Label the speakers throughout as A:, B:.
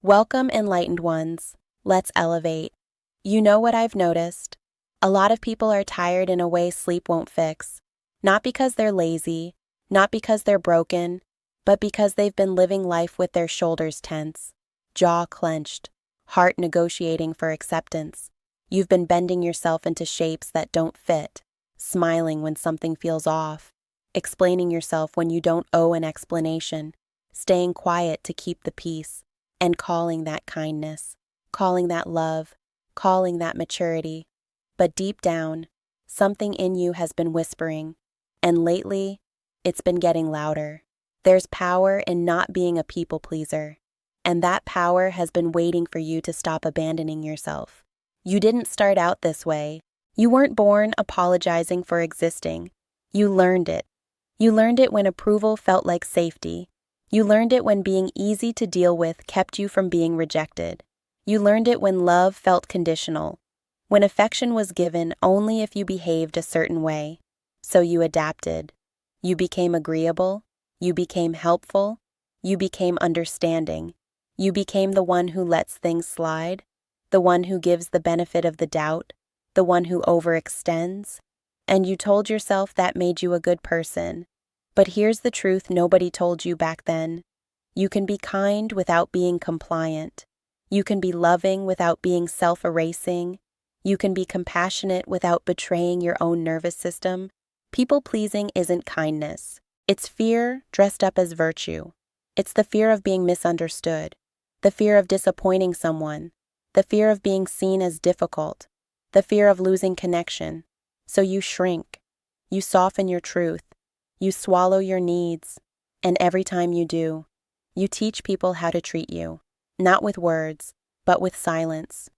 A: Welcome, enlightened ones. Let's elevate. You know what I've noticed? A lot of people are tired in a way sleep won't fix. Not because they're lazy, not because they're broken, but because they've been living life with their shoulders tense, jaw clenched, heart negotiating for acceptance. You've been bending yourself into shapes that don't fit, smiling when something feels off, explaining yourself when you don't owe an explanation, staying quiet to keep the peace, and calling that kindness, calling that love, calling that maturity. But deep down, something in you has been whispering, and lately, it's been getting louder. There's power in not being a people pleaser, and that power has been waiting for you to stop abandoning yourself. You didn't start out this way. You weren't born apologizing for existing. You learned it. You learned it when approval felt like safety. You learned it when being easy to deal with kept you from being rejected. You learned it when love felt conditional, when affection was given only if you behaved a certain way. So you adapted. You became agreeable. You became helpful. You became understanding. You became the one who lets things slide, the one who gives the benefit of the doubt, the one who overextends. And you told yourself that made you a good person. But here's the truth nobody told you back then. You can be kind without being compliant. You can be loving without being self-erasing. You can be compassionate without betraying your own nervous system. People-pleasing isn't kindness. It's fear dressed up as virtue. It's the fear of being misunderstood, the fear of disappointing someone, the fear of being seen as difficult, the fear of losing connection. So you shrink. You soften your truth. You swallow your needs, and every time you do, you teach people how to treat you, not with words, but with silence.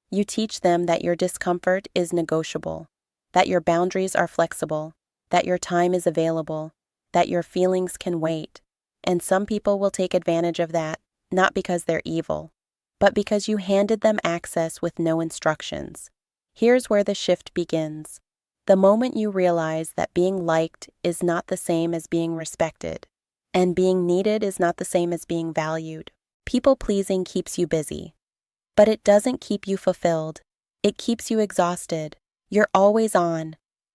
A: You teach them that your discomfort is negotiable, that your boundaries are flexible, that your time is available, that your feelings can wait. And some people will take advantage of that, not because they're evil, but because you handed them access with no instructions. Here's where the shift begins. The moment you realize that being liked is not the same as being respected, and being needed is not the same as being valued. People-pleasing keeps you busy, but it doesn't keep you fulfilled. It keeps you exhausted. You're always on,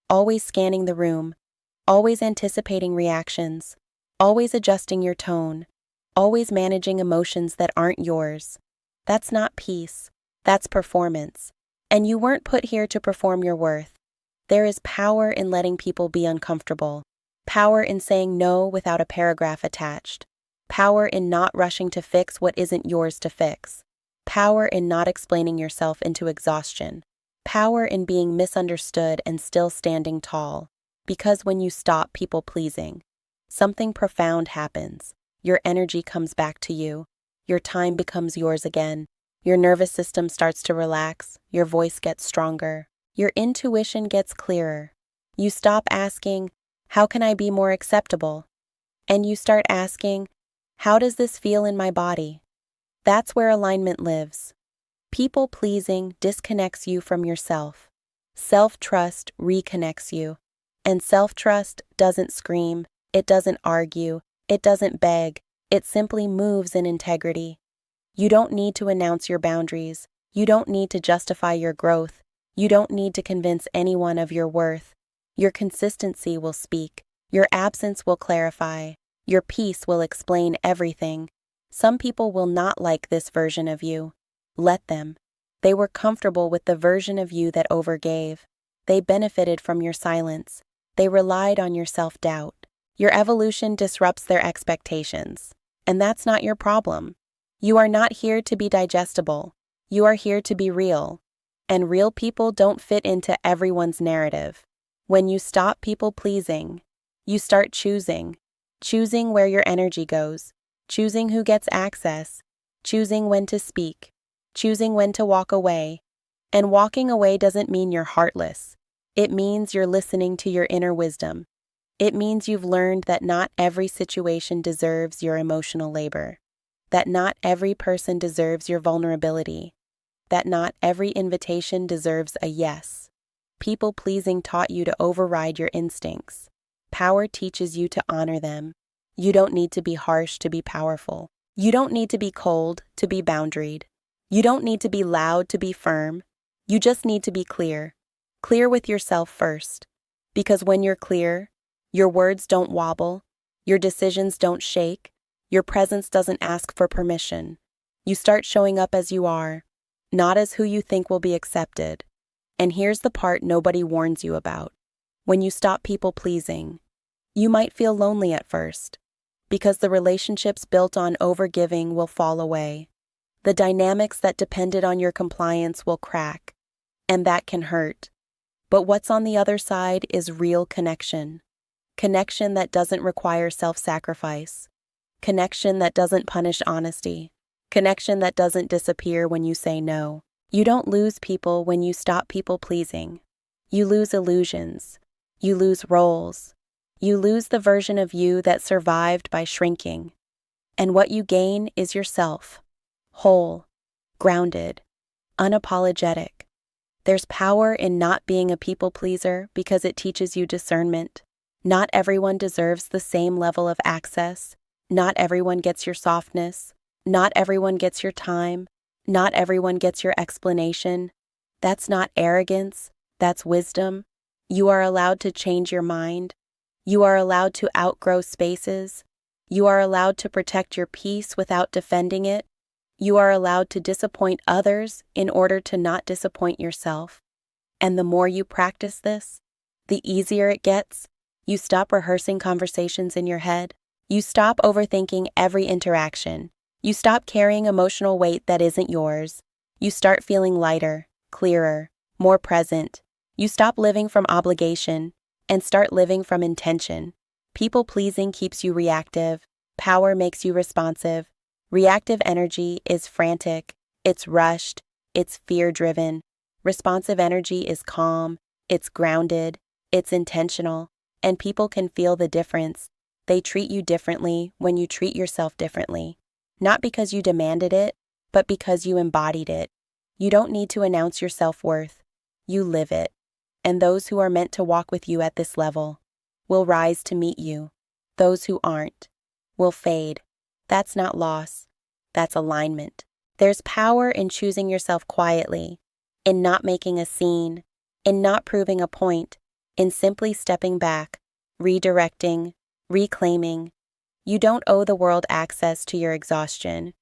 A: always scanning the room, always anticipating reactions, always adjusting your tone, always managing emotions that aren't yours. That's not peace. That's performance. And you weren't put here to perform your worth. There is power in letting people be uncomfortable, power in saying no without a paragraph attached, power in not rushing to fix what isn't yours to fix, power in not explaining yourself into exhaustion, power in being misunderstood and still standing tall. Because when you stop people-pleasing, something profound happens. Your energy comes back to you. Your time becomes yours again. Your nervous system starts to relax. Your voice gets stronger. Your intuition gets clearer. You stop asking, how can I be more acceptable? And you start asking, how does this feel in my body? That's where alignment lives. People-pleasing disconnects you from yourself. Self-trust reconnects you. And self-trust doesn't scream, it doesn't argue, it doesn't beg, it simply moves in integrity. You don't need to announce your boundaries. You don't need to justify your growth. You don't need to convince anyone of your worth. Your consistency will speak. Your absence will clarify. Your peace will explain everything. Some people will not like this version of you. Let them. They were comfortable with the version of you that overgave. They benefited from your silence. They relied on your self-doubt. Your evolution disrupts their expectations. And that's not your problem. You are not here to be digestible. You are here to be real. And real people don't fit into everyone's narrative. When you stop people-pleasing, you start choosing where your energy goes, choosing who gets access, choosing when to speak, choosing when to walk away. And walking away doesn't mean you're heartless. It means you're listening to your inner wisdom. It means you've learned that not every situation deserves your emotional labor, that not every person deserves your vulnerability, that not every invitation deserves a yes. People-pleasing taught you to override your instincts. Power teaches you to honor them. You don't need to be harsh to be powerful. You don't need to be cold to be boundaried. You don't need to be loud to be firm. You just need to be clear. Clear with yourself first. Because when you're clear, your words don't wobble, your decisions don't shake, your presence doesn't ask for permission. You start showing up as you are, not as who you think will be accepted. And here's the part nobody warns you about. When you stop people-pleasing, you might feel lonely at first, because the relationships built on overgiving will fall away. The dynamics that depended on your compliance will crack, and that can hurt. But what's on the other side is real connection. Connection that doesn't require self-sacrifice. Connection that doesn't punish honesty. Connection that doesn't disappear when you say no. You don't lose people when you stop people-pleasing. You lose illusions. You lose roles. You lose the version of you that survived by shrinking. And what you gain is yourself. Whole. Grounded. Unapologetic. There's power in not being a people-pleaser because it teaches you discernment. Not everyone deserves the same level of access. Not everyone gets your softness. Not everyone gets your time. Not everyone gets your explanation. That's not arrogance. That's wisdom. You are allowed to change your mind. You are allowed to outgrow spaces. You are allowed to protect your peace without defending it. You are allowed to disappoint others in order to not disappoint yourself. And the more you practice this, the easier it gets. You stop rehearsing conversations in your head. You stop overthinking every interaction. You stop carrying emotional weight that isn't yours. You start feeling lighter, clearer, more present. You stop living from obligation and start living from intention. People-pleasing keeps you reactive. Power makes you responsive. Reactive energy is frantic, it's rushed, it's fear-driven. Responsive energy is calm, it's grounded, it's intentional, and people can feel the difference. They treat you differently when you treat yourself differently. Not because you demanded it, but because you embodied it. You don't need to announce your self-worth. You live it. And those who are meant to walk with you at this level will rise to meet you. Those who aren't will fade. That's not loss. That's alignment. There's power in choosing yourself quietly, in not making a scene, in not proving a point, in simply stepping back, redirecting, reclaiming. You don't owe the world access to your exhaustion.